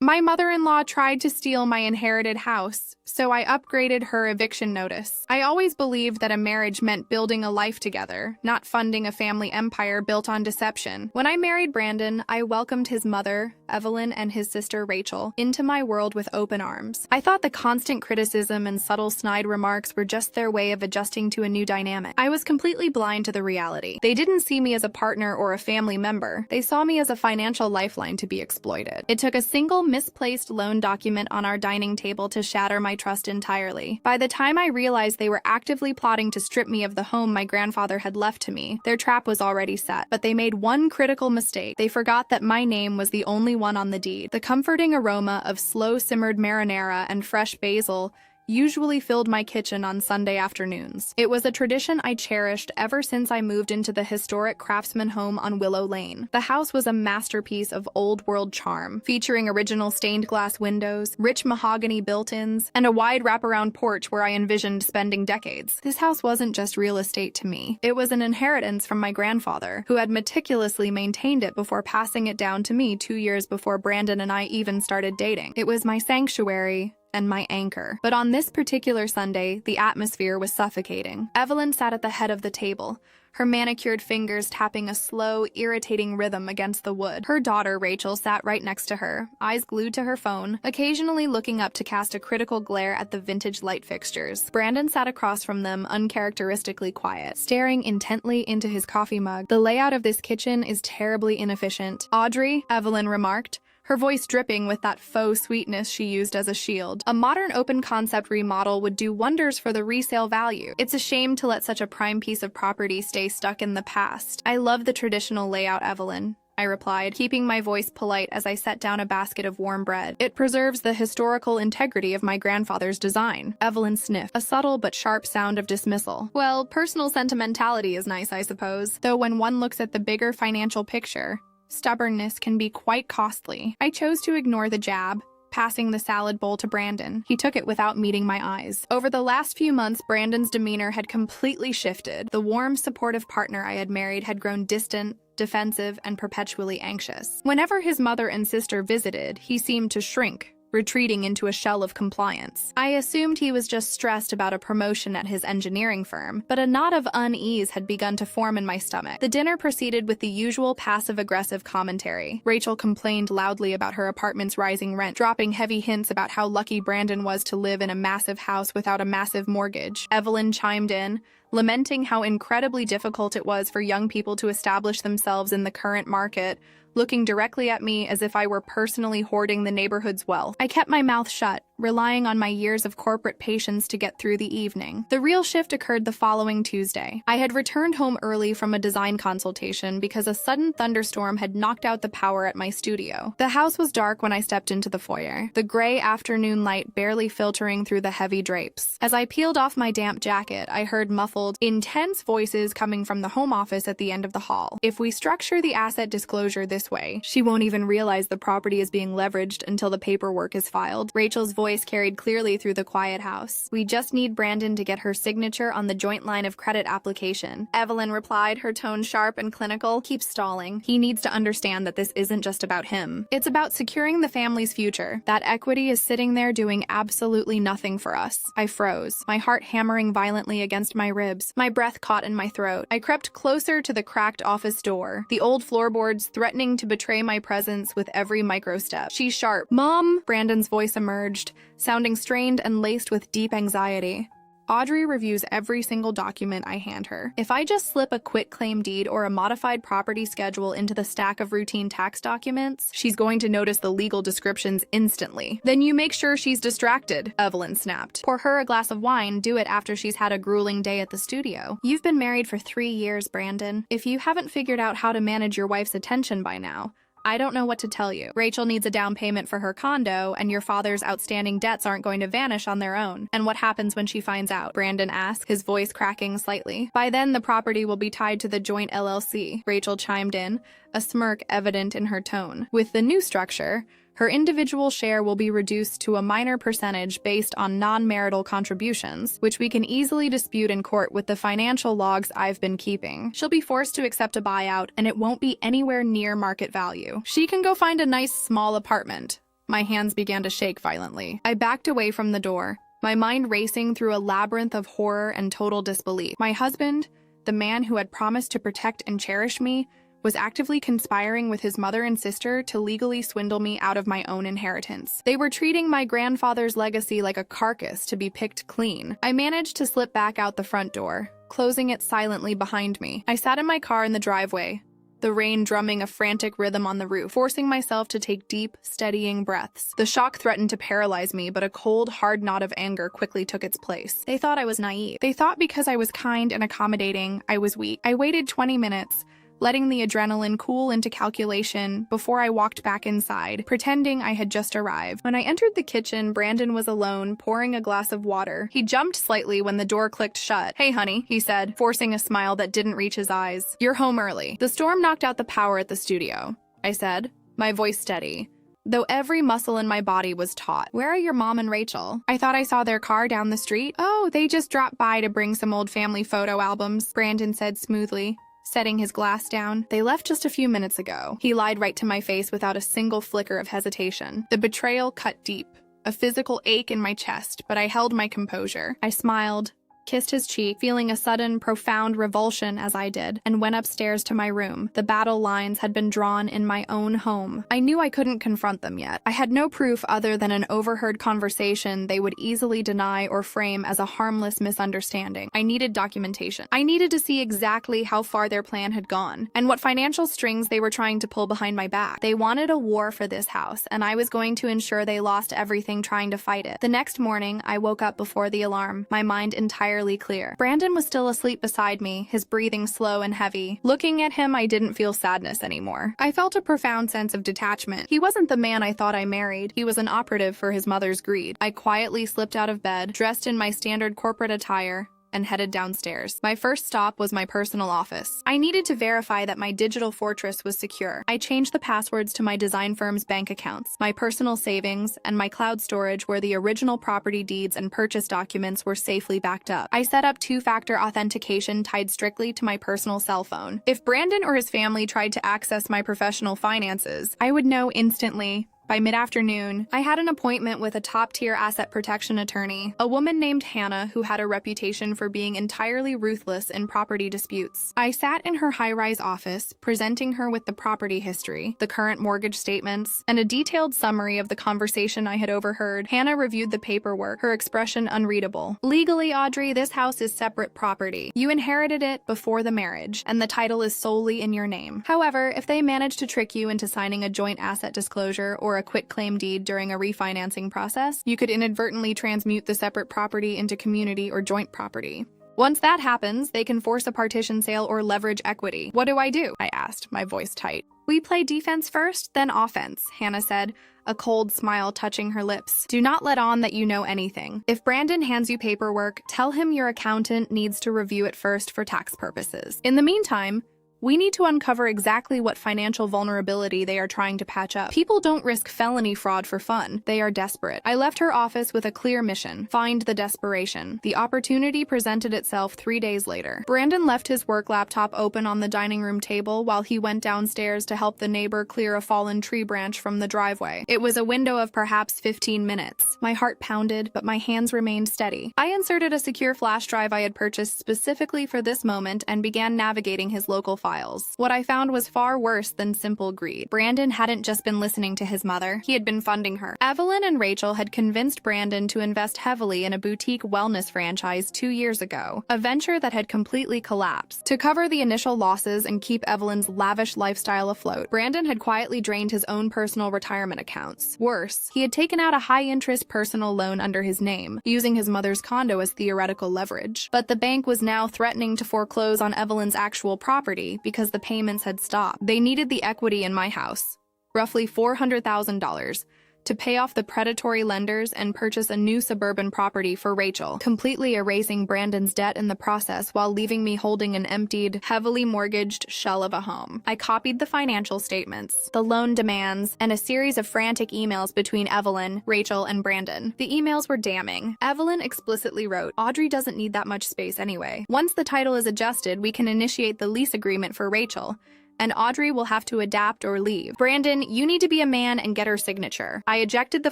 My mother-in-law tried to steal my inherited house, so I upgraded her eviction notice. I always believed that a marriage meant building a life together, not funding a family empire built on deception. When I married Brandon, I welcomed his mother, Evelyn, and his sister Rachel into my world with open arms. I thought the constant criticism and subtle snide remarks were just their way of adjusting to a new dynamic. I was completely blind to the reality. They didn't see me as a partner or a family member. They saw me as a financial lifeline to be exploited. It took a single misplaced loan document on our dining table to shatter my trust entirely. By the time I realized they were actively plotting to strip me of the home my grandfather had left to me, their trap was already set. But they made one critical mistake. They forgot that my name was the only one on the deed. The comforting aroma of slow-simmered marinara and fresh basil usually filled my kitchen on Sunday afternoons. It was a tradition I cherished ever since I moved into the historic Craftsman home on Willow Lane. The house was a masterpiece of old-world charm, featuring original stained glass windows, rich mahogany built-ins, and a wide wraparound porch where I envisioned spending decades. This house wasn't just real estate to me. It was an inheritance from my grandfather, who had meticulously maintained it before passing it down to me 2 years before Brandon and I even started dating. It was my sanctuary and my anchor. But on this particular Sunday, the atmosphere was suffocating. Evelyn sat at the head of the table, her manicured fingers tapping a slow, irritating rhythm against the wood. Her daughter, Rachel, sat right next to her, eyes glued to her phone, occasionally looking up to cast a critical glare at the vintage light fixtures. Brandon sat across from them, uncharacteristically quiet, staring intently into his coffee mug. "The layout of this kitchen is terribly inefficient." "Audrey," Evelyn remarked, her voice dripping with that faux sweetness she used as a shield. "A modern open-concept remodel would do wonders for the resale value. It's a shame to let such a prime piece of property stay stuck in the past." "I love the traditional layout, Evelyn," I replied, keeping my voice polite as I set down a basket of warm bread. "It preserves the historical integrity of my grandfather's design." Evelyn sniffed, a subtle but sharp sound of dismissal. "Well, personal sentimentality is nice, I suppose, though when one looks at the bigger financial picture, stubbornness can be quite costly." I chose to ignore the jab, passing the salad bowl to Brandon. He took it without meeting my eyes. Over the last few months, Brandon's demeanor had completely shifted. The warm, supportive partner I had married had grown distant, defensive, and perpetually anxious. Whenever his mother and sister visited, he seemed to shrink, retreating into a shell of compliance. I assumed he was just stressed about a promotion at his engineering firm, but a knot of unease had begun to form in my stomach. The dinner proceeded with the usual passive-aggressive commentary. Rachel complained loudly about her apartment's rising rent, dropping heavy hints about how lucky Brandon was to live in a massive house without a massive mortgage. Evelyn chimed in, lamenting how incredibly difficult it was for young people to establish themselves in the current market, looking directly at me as if I were personally hoarding the neighborhood's wealth. I kept my mouth shut, relying on my years of corporate patience to get through the evening. The real shift occurred the following Tuesday. I had returned home early from a design consultation because a sudden thunderstorm had knocked out the power at my studio. The house was dark when I stepped into the foyer, the gray afternoon light barely filtering through the heavy drapes. As I peeled off my damp jacket, I heard muffled, intense voices coming from the home office at the end of the hall. "If we structure the asset disclosure this way, she won't even realize the property is being leveraged until the paperwork is filed." Rachel's voice carried clearly through the quiet house. "We just need Brandon to get her signature on the joint line of credit application," Evelyn replied, her tone sharp and clinical. "Keep stalling. He needs to understand that this isn't just about him. It's about securing the family's future. That equity is sitting there doing absolutely nothing for us." I froze, my heart hammering violently against my ribs. My breath caught in my throat. I crept closer to the cracked office door, the old floorboards threatening to betray my presence with every microstep. "She's sharp." "Mom!" Brandon's voice emerged, sounding strained and laced with deep anxiety. "Audrey reviews every single document I hand her. If I just slip a quitclaim deed or a modified property schedule into the stack of routine tax documents, she's going to notice the legal descriptions instantly." "Then you make sure she's distracted," Evelyn snapped. "Pour her a glass of wine, do it after she's had a grueling day at the studio. You've been married for 3 years, Brandon. If you haven't figured out how to manage your wife's attention by now, I don't know what to tell you. Rachel needs a down payment for her condo, and your father's outstanding debts aren't going to vanish on their own." "And what happens when she finds out?" Brandon asked, his voice cracking slightly. "By then, the property will be tied to the joint LLC," Rachel chimed in, a smirk evident in her tone. "With the new structure, her individual share will be reduced to a minor percentage based on non-marital contributions, which we can easily dispute in court with the financial logs I've been keeping. She'll be forced to accept a buyout, and it won't be anywhere near market value. She can go find a nice small apartment, My hands began to shake violently. I backed away from the door, my mind racing through a labyrinth of horror and total disbelief. My husband, the man who had promised to protect and cherish me, was actively conspiring with his mother and sister to legally swindle me out of my own inheritance. They were treating my grandfather's legacy like a carcass to be picked clean. I managed to slip back out the front door, closing it silently behind me. I sat in my car in the driveway, the rain drumming a frantic rhythm on the roof, forcing myself to take deep, steadying breaths. The shock threatened to paralyze me, but a cold, hard knot of anger quickly took its place. They thought I was naive. They thought because I was kind and accommodating, I was weak. I waited 20 minutes, letting the adrenaline cool into calculation before I walked back inside, pretending I had just arrived. When I entered the kitchen, Brandon was alone, pouring a glass of water. He jumped slightly when the door clicked shut. "Hey, honey," he said, forcing a smile that didn't reach his eyes. "You're home early. The storm knocked out the power at the studio," I said, my voice steady, though every muscle in my body was taut. "Where are your mom and Rachel? I thought I saw their car down the street." "Oh, they just dropped by to bring some old family photo albums," Brandon said smoothly, setting his glass down. "They left just a few minutes ago." He lied right to my face without a single flicker of hesitation. The betrayal cut deep, a physical ache in my chest, but I held my composure. I smiled, kissed his cheek, feeling a sudden, profound revulsion as I did, and went upstairs to my room. The battle lines had been drawn in my own home. I knew I couldn't confront them yet. I had no proof other than an overheard conversation they would easily deny or frame as a harmless misunderstanding. I needed documentation. I needed to see exactly how far their plan had gone, and what financial strings they were trying to pull behind my back. They wanted a war for this house, and I was going to ensure they lost everything trying to fight it. The next morning, I woke up before the alarm, my mind entirely clear. Brandon was still asleep beside me, his breathing slow and heavy. Looking at him, I didn't feel sadness anymore. I felt a profound sense of detachment. He wasn't the man I thought I married. He was an operative for his mother's greed. I quietly slipped out of bed, dressed in my standard corporate attire, and headed downstairs. My first stop was my personal office. I needed to verify that my digital fortress was secure. I changed the passwords to my design firm's bank accounts, my personal savings, and my cloud storage where the original property deeds and purchase documents were safely backed up. I set up two-factor authentication tied strictly to my personal cell phone. If Brandon or his family tried to access my professional finances, I would know instantly. By mid-afternoon, I had an appointment with a top-tier asset protection attorney, a woman named Hannah who had a reputation for being entirely ruthless in property disputes. I sat in her high-rise office, presenting her with the property history, the current mortgage statements, and a detailed summary of the conversation I had overheard. Hannah reviewed the paperwork, her expression unreadable. "Legally, Audrey, this house is separate property. You inherited it before the marriage, and the title is solely in your name. However, if they manage to trick you into signing a joint asset disclosure or a quitclaim deed during a refinancing process, you could inadvertently transmute the separate property into community or joint property. Once that happens, they can force a partition sale or leverage equity. What do I do?" I asked, my voice tight. "We play defense first, then offense," Hannah said, a cold smile touching her lips. "Do not let on that you know anything. If Brandon hands you paperwork, tell him your accountant needs to review it first for tax purposes. In the meantime, we need to uncover exactly what financial vulnerability they are trying to patch up. People don't risk felony fraud for fun. They are desperate." I left her office with a clear mission: find the desperation. The opportunity presented itself 3 days later. Brandon left his work laptop open on the dining room table while he went downstairs to help the neighbor clear a fallen tree branch from the driveway. It was a window of perhaps 15 minutes. My heart pounded, but my hands remained steady. I inserted a secure flash drive I had purchased specifically for this moment and began navigating his local files. What I found was far worse than simple greed. Brandon hadn't just been listening to his mother, he had been funding her. Evelyn and Rachel had convinced Brandon to invest heavily in a boutique wellness franchise 2 years ago, a venture that had completely collapsed. To cover the initial losses and keep Evelyn's lavish lifestyle afloat, Brandon had quietly drained his own personal retirement accounts. Worse, he had taken out a high-interest personal loan under his name, using his mother's condo as theoretical leverage. But the bank was now threatening to foreclose on Evelyn's actual property because the payments had stopped. They needed the equity in my house, roughly $400,000, to pay off the predatory lenders and purchase a new suburban property for Rachel, completely erasing Brandon's debt in the process while leaving me holding an emptied, heavily mortgaged shell of a home. I copied the financial statements, the loan demands, and a series of frantic emails between Evelyn, Rachel, and Brandon. The emails were damning. Evelyn explicitly wrote, "Audrey doesn't need that much space anyway. Once the title is adjusted, we can initiate the lease agreement for Rachel. and Audrey will have to adapt or leave. Brandon, you need to be a man and get her signature. I ejected the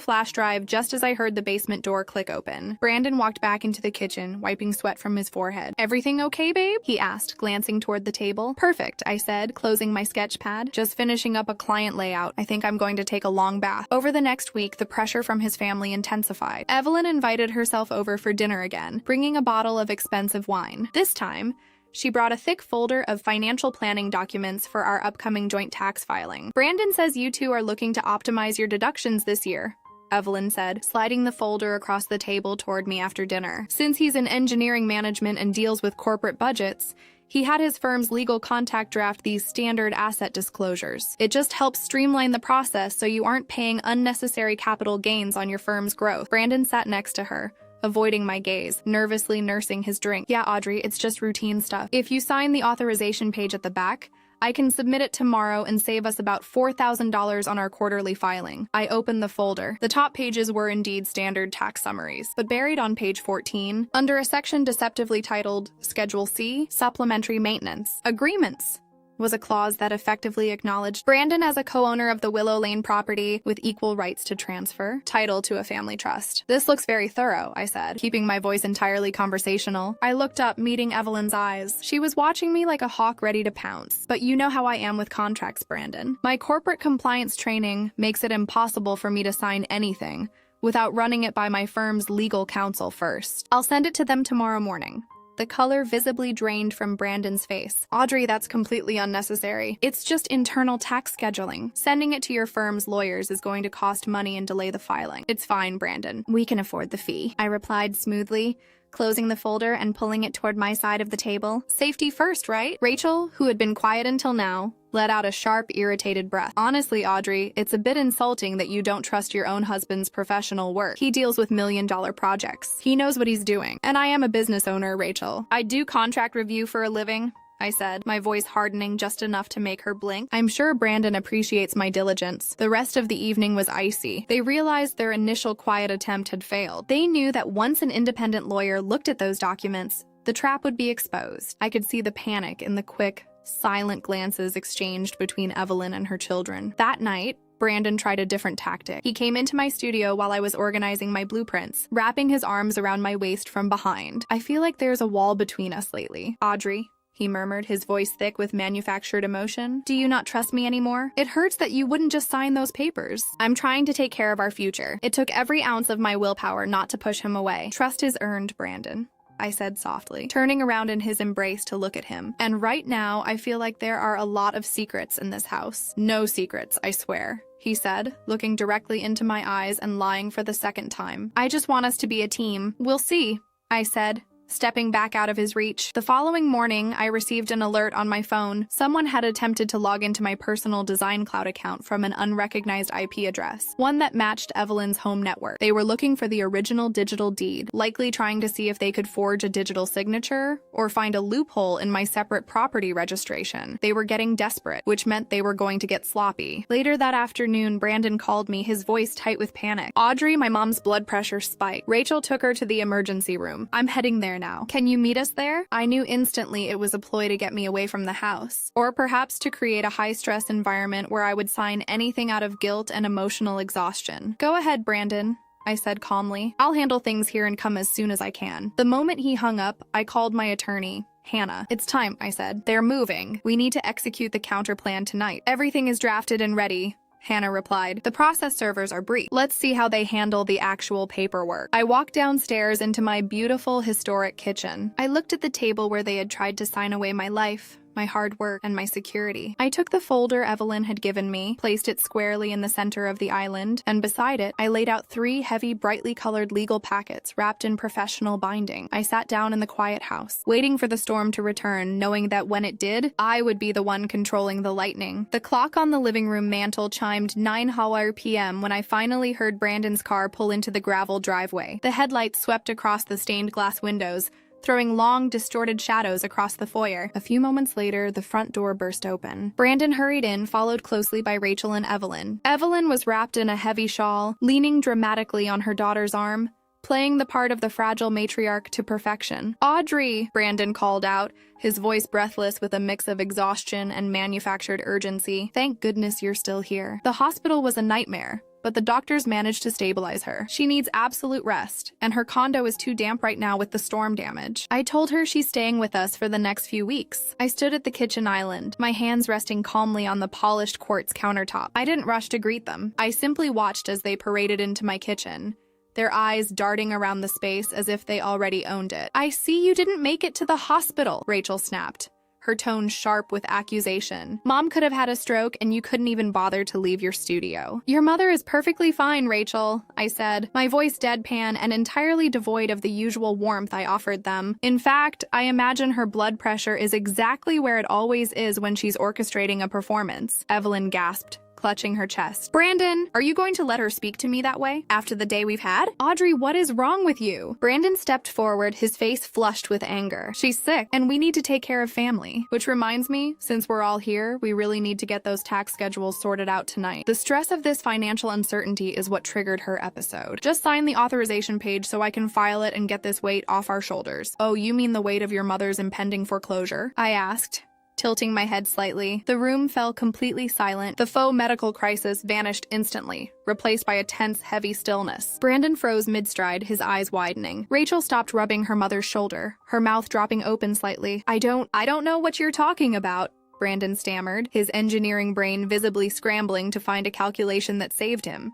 flash drive just as I heard the basement door click open. Brandon walked back into the kitchen, wiping sweat from his forehead. Everything okay, babe? He asked, glancing toward the table. Perfect, I said, closing my sketch pad. Just finishing up a client layout. I think I'm going to take a long bath. Over the next week, the pressure from his family intensified. Evelyn invited herself over for dinner again, bringing a bottle of expensive wine. This time, she brought a thick folder of financial planning documents for our upcoming joint tax filing. Brandon says you two are looking to optimize your deductions this year, Evelyn said, sliding the folder across the table toward me after dinner. Since he's in engineering management and deals with corporate budgets, he had his firm's legal contact draft these standard asset disclosures. It just helps streamline the process so you aren't paying unnecessary capital gains on your firm's growth. Brandon sat next to her, avoiding my gaze, nervously nursing his drink. Yeah, Audrey, it's just routine stuff. If you sign the authorization page at the back, I can submit it tomorrow and save us about $4,000 on our quarterly filing. I opened the folder. The top pages were indeed standard tax summaries, but buried on page 14, under a section deceptively titled Schedule C, Supplementary Maintenance Agreements, was a clause that effectively acknowledged Brandon as a co-owner of the Willow Lane property with equal rights to transfer title to a family trust. This looks very thorough, I said, keeping my voice entirely conversational. I looked up, meeting Evelyn's eyes. She was watching me like a hawk ready to pounce. But you know how I am with contracts, Brandon. My corporate compliance training makes it impossible for me to sign anything without running it by my firm's legal counsel first. I'll send it to them tomorrow morning. The color visibly drained from Brandon's face. Audrey, that's completely unnecessary. It's just internal tax scheduling. Sending it to your firm's lawyers is going to cost money and delay the filing. It's fine, Brandon. We can afford the fee, I replied smoothly, closing the folder and pulling it toward my side of the table. Safety first, right? Rachel, who had been quiet until now, let out a sharp, irritated breath. Honestly, Audrey, it's a bit insulting that you don't trust your own husband's professional work. He deals with million-dollar projects. He knows what he's doing. And I am a business owner, Rachel. I do contract review for a living, I said, my voice hardening just enough to make her blink. I'm sure Brandon appreciates my diligence. The rest of the evening was icy. They realized their initial quiet attempt had failed. They knew that once an independent lawyer looked at those documents, the trap would be exposed. I could see the panic in the quick, silent glances exchanged between Evelyn and her children. That night, Brandon tried a different tactic. He came into my studio while I was organizing my blueprints, wrapping his arms around my waist from behind. I feel like there's a wall between us lately. Audrey, he murmured, his voice thick with manufactured emotion. Do you not trust me anymore? It hurts that you wouldn't just sign those papers. I'm trying to take care of our future. It took every ounce of my willpower not to push him away. Trust is earned, Brandon, I said softly, turning around in his embrace to look at him. And right now, I feel like there are a lot of secrets in this house. No secrets, I swear, he said, looking directly into my eyes and lying for the second time. I just want us to be a team. We'll see, I said, stepping back out of his reach. The following morning, I received an alert on my phone. Someone had attempted to log into my personal Design Cloud account from an unrecognized IP address, one that matched Evelyn's home network. They were looking for the original digital deed, likely trying to see if they could forge a digital signature or find a loophole in my separate property registration. They were getting desperate, which meant they were going to get sloppy. Later that afternoon, Brandon called me, his voice tight with panic. Audrey, my mom's blood pressure spiked. Rachel took her to the emergency room. I'm heading there now. Can you meet us there? I knew instantly it was a ploy to get me away from the house, or perhaps to create a high-stress environment where I would sign anything out of guilt and emotional exhaustion. Go ahead, Brandon, I said calmly. I'll handle things here and come as soon as I can. The moment he hung up, I called my attorney, Hannah. It's time, I said. They're moving. We need to execute the counterplan tonight. Everything is drafted and ready, Hannah replied. The process servers are briefed. Let's see how they handle the actual paperwork. I walked downstairs into my beautiful historic kitchen. I looked at the table where they had tried to sign away my life, my hard work, and my security. I took the folder Evelyn had given me, placed it squarely in the center of the island, and beside it, I laid out 3 heavy, brightly colored legal packets wrapped in professional binding. I sat down in the quiet house, waiting for the storm to return, knowing that when it did, I would be the one controlling the lightning. The clock on the living room mantle chimed 9:00 p.m. when I finally heard Brandon's car pull into the gravel driveway. The headlights swept across the stained glass windows, throwing long, distorted shadows across the foyer. A few moments later, the front door burst open. Brandon hurried in, followed closely by Rachel and Evelyn. Evelyn was wrapped in a heavy shawl, leaning dramatically on her daughter's arm, playing the part of the fragile matriarch to perfection. "Audrey," Brandon called out, his voice breathless with a mix of exhaustion and manufactured urgency. "Thank goodness you're still here. The hospital was a nightmare, but the doctors managed to stabilize her. She needs absolute rest, and her condo is too damp right now with the storm damage. I told her she's staying with us for the next few weeks." I stood at the kitchen island, my hands resting calmly on the polished quartz countertop. I didn't rush to greet them. I simply watched as they paraded into my kitchen, their eyes darting around the space as if they already owned it. "I see you didn't make it to the hospital," Rachel snapped, her tone sharp with accusation. "Mom could have had a stroke and you couldn't even bother to leave your studio." "Your mother is perfectly fine, Rachel," I said, my voice deadpan and entirely devoid of the usual warmth I offered them. "In fact, I imagine her blood pressure is exactly where it always is when she's orchestrating a performance," Evelyn gasped, clutching her chest. "Brandon, are you going to let her speak to me that way? After the day we've had? Audrey, what is wrong with you?" Brandon stepped forward, his face flushed with anger. "She's sick, and we need to take care of family. Which reminds me, since we're all here, we really need to get those tax schedules sorted out tonight. The stress of this financial uncertainty is what triggered her episode. Just sign the authorization page so I can file it and get this weight off our shoulders." "Oh, you mean the weight of your mother's impending foreclosure?" I asked, tilting my head slightly. The room fell completely silent. The faux medical crisis vanished instantly, replaced by a tense, heavy stillness. Brandon froze mid-stride, his eyes widening. Rachel stopped rubbing her mother's shoulder, her mouth dropping open slightly. I don't know what you're talking about," Brandon stammered, his engineering brain visibly scrambling to find a calculation that saved him.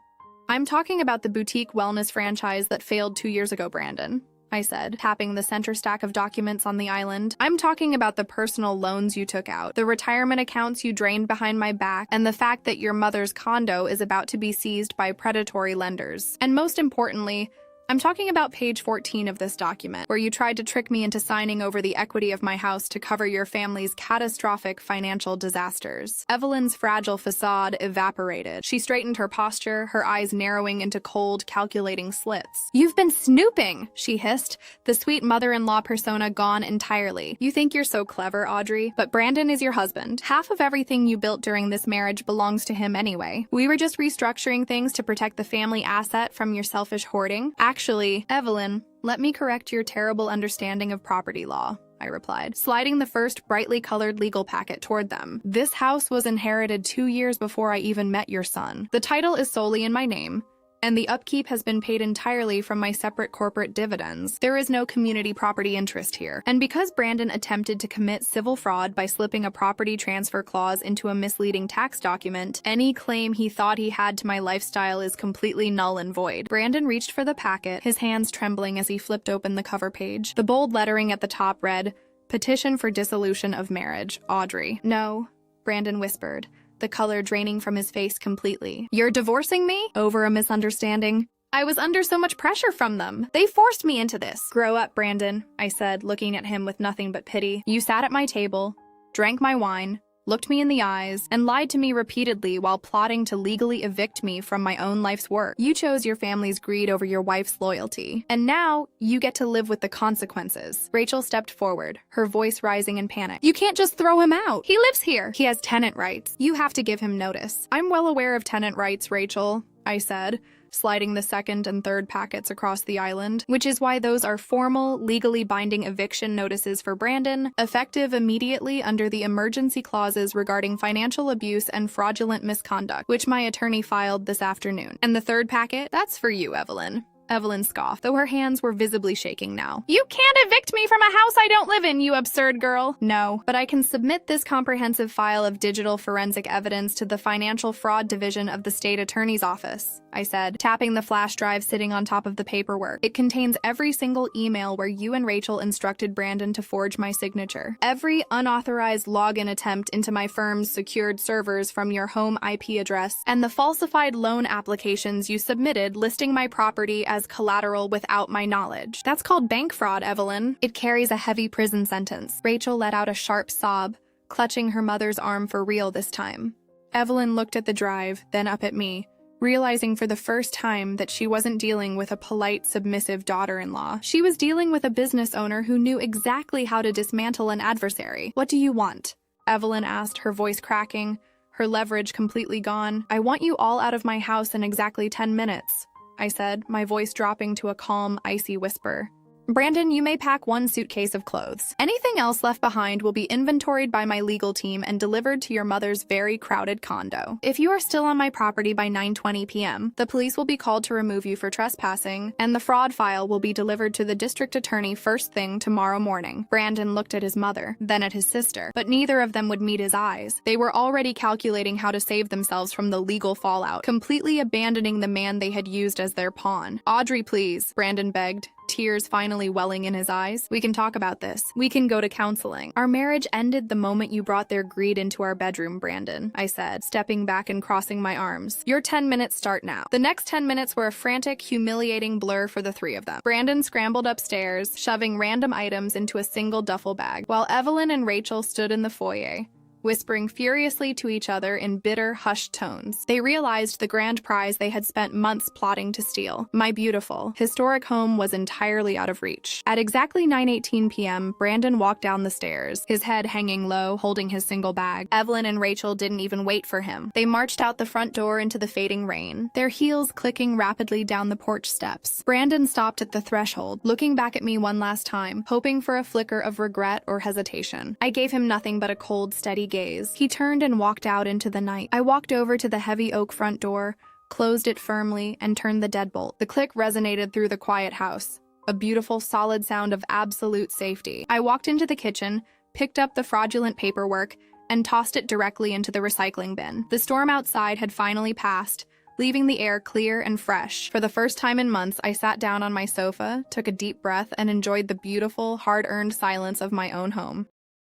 "I'm talking about the boutique wellness franchise that failed 2 years ago, Brandon," I said, tapping the center stack of documents on the island. "I'm talking about the personal loans you took out, the retirement accounts you drained behind my back, and the fact that your mother's condo is about to be seized by predatory lenders. And most importantly, I'm talking about page 14 of this document, where you tried to trick me into signing over the equity of my house to cover your family's catastrophic financial disasters." Evelyn's fragile facade evaporated. She straightened her posture, her eyes narrowing into cold, calculating slits. "You've been snooping," she hissed, the sweet mother-in-law persona gone entirely. "You think you're so clever, Audrey, but Brandon is your husband. Half of everything you built during this marriage belongs to him anyway. We were just restructuring things to protect the family asset from your selfish hoarding. Actually, Evelyn, let me correct your terrible understanding of property law," I replied, sliding the first brightly colored legal packet toward them. "This house was inherited 2 years before I even met your son. The title is solely in my name, and the upkeep has been paid entirely from my separate corporate dividends. There is no community property interest here. And because Brandon attempted to commit civil fraud by slipping a property transfer clause into a misleading tax document, any claim he thought he had to my lifestyle is completely null and void." Brandon reached for the packet, his hands trembling as he flipped open the cover page. The bold lettering at the top read, "Petition for dissolution of marriage, Audrey." "No," Brandon whispered, the color draining from his face completely. "You're divorcing me? Over a misunderstanding? I was under so much pressure from them. They forced me into this." "Grow up, Brandon," I said, looking at him with nothing but pity. "You sat at my table, drank my wine, looked me in the eyes, and lied to me repeatedly while plotting to legally evict me from my own life's work. You chose your family's greed over your wife's loyalty. And now, you get to live with the consequences." Rachel stepped forward, her voice rising in panic. "You can't just throw him out. He lives here. He has tenant rights. You have to give him notice." "I'm well aware of tenant rights, Rachel," I said, sliding the second and third packets across the island, "which is why those are formal, legally binding eviction notices for Brandon, effective immediately under the emergency clauses regarding financial abuse and fraudulent misconduct, which my attorney filed this afternoon. And the third packet? That's for you, Evelyn." Evelyn scoffed, though her hands were visibly shaking now. "You can't evict me from a house I don't live in, you absurd girl." "No, but I can submit this comprehensive file of digital forensic evidence to the Financial Fraud Division of the State Attorney's Office," I said, tapping the flash drive sitting on top of the paperwork. "It contains every single email where you and Rachel instructed Brandon to forge my signature. Every unauthorized login attempt into my firm's secured servers from your home IP address, and the falsified loan applications you submitted listing my property as collateral without my knowledge. That's called bank fraud, Evelyn. It carries a heavy prison sentence." Rachel let out a sharp sob, clutching her mother's arm for real this time. Evelyn looked at the drive, then up at me, realizing for the first time that she wasn't dealing with a polite, submissive daughter-in-law. She was dealing with a business owner who knew exactly how to dismantle an adversary. "What do you want?" Evelyn asked, her voice cracking, her leverage completely gone. "I want you all out of my house in exactly 10 minutes. I said, my voice dropping to a calm, icy whisper. Brandon, you may pack 1 suitcase of clothes. Anything else left behind will be inventoried by my legal team and delivered to your mother's very crowded condo. If you are still on my property by 9:20 p.m., the police will be called to remove you for trespassing, and the fraud file will be delivered to the district attorney first thing tomorrow morning. Brandon looked at his mother, then at his sister, but neither of them would meet his eyes. They were already calculating how to save themselves from the legal fallout, completely abandoning the man they had used as their pawn. Audrey, please, Brandon begged, tears finally welling in his eyes. We can talk about this. We can go to counseling. Our marriage ended the moment you brought their greed into our bedroom, Brandon, I said, stepping back and crossing my arms. Your 10 minutes start now. The next 10 minutes were a frantic, humiliating blur for the 3 of them. Brandon scrambled upstairs, shoving random items into a single duffel bag, while Evelyn and Rachel stood in the foyer, whispering furiously to each other in bitter, hushed tones. They realized the grand prize they had spent months plotting to steal. My beautiful, historic home was entirely out of reach. At exactly 9:18 p.m., Brandon walked down the stairs, his head hanging low, holding his single bag. Evelyn and Rachel didn't even wait for him. They marched out the front door into the fading rain, their heels clicking rapidly down the porch steps. Brandon stopped at the threshold, looking back at me one last time, hoping for a flicker of regret or hesitation. I gave him nothing but a cold, steady gaze. He turned and walked out into the night. I walked over to the heavy oak front door, closed it firmly, and turned the deadbolt. The click resonated through the quiet house, a beautiful, solid sound of absolute safety. I walked into the kitchen, picked up the fraudulent paperwork, and tossed it directly into the recycling bin. The storm outside had finally passed, leaving the air clear and fresh. For the first time in months, I sat down on my sofa, took a deep breath, and enjoyed the beautiful, hard-earned silence of my own home.